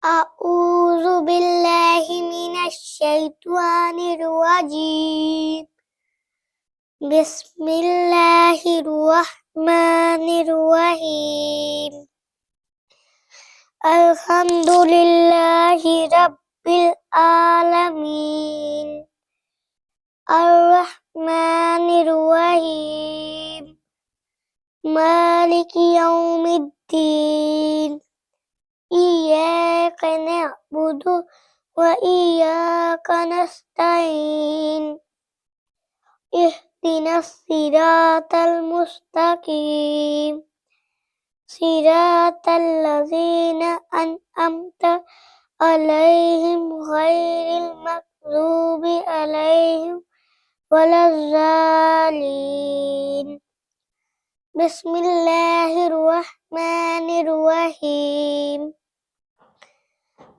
أعوذ بالله من الشيطان الرجيم. بسم الله الرحمن الرحيم. الحمد لله رب العالمين. الرحمن الرحيم. مالك يوم الدين. إياك نعبد وإياك نستعين. اهدنا الصراط المستقيم. صراط الذين أنعمت عليهم غير المغضوب عليهم ولا الضالين. بسم الله الرحمن الرحيم.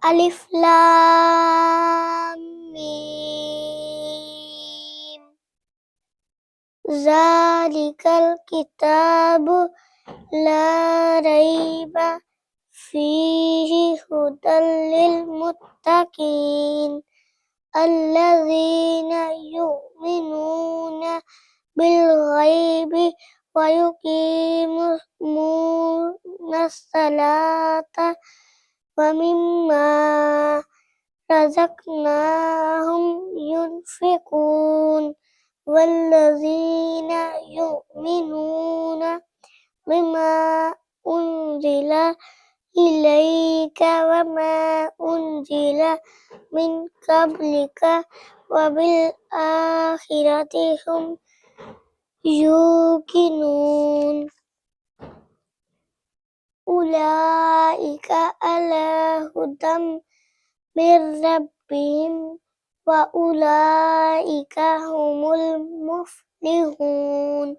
ألف لام ميم. ذلك الكتاب لا ريب فيه هدى للمتقين الذين يؤمنون بالغيب ويقيمون الصلاة ومما رزقناهم ينفقون والذين يؤمنون بما أنزل إليك وما أنزل من قبلك وبالآخرة هم يوقنون أولئك على هدى من ربهم وأولئك هم المفلحون.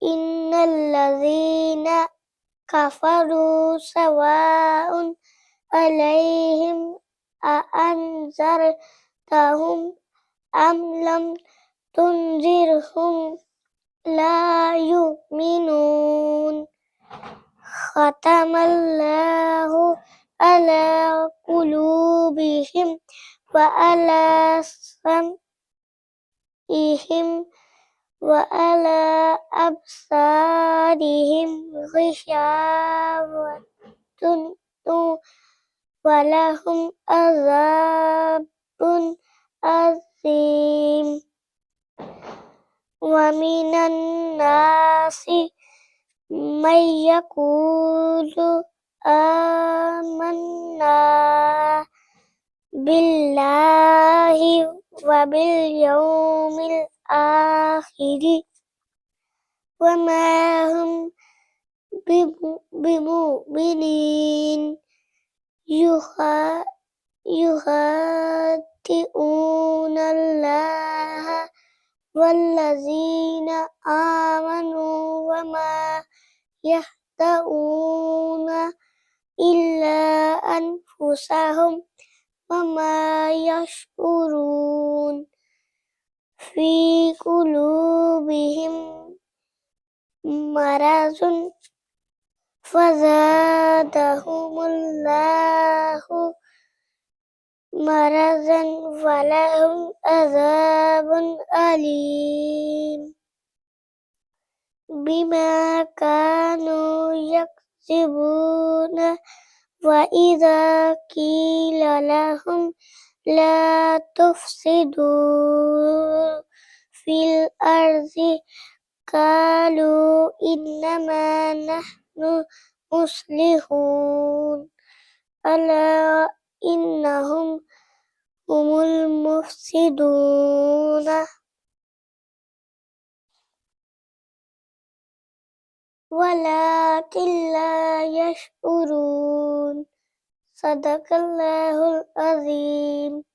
إن الذين كفروا سواء عليهم أأنذرتهم أم لم تنذرهم لا يؤمنون. ختم الله على قلوبهم وعلى سمعهم وعلى أبصارهم غشاوة ولهم عذاب عظيم. ومن الناس من يقول آمنا بالله وباليوم الآخر وما هم بمؤمنين. يخادعون الله والذين آمنوا وما يخدعون إلا أنفسهم وما يشعرون. في قلوبهم مرض فزادهم الله مرضا ولهم عذاب أليم بما كانوا يكذبون. وإذا قيل لهم لا تفسدوا في الأرض قالوا إنما نحن مصلحون ألا إنهم هم المفسدون ولكن لا يشعرون. صدق الله العظيم.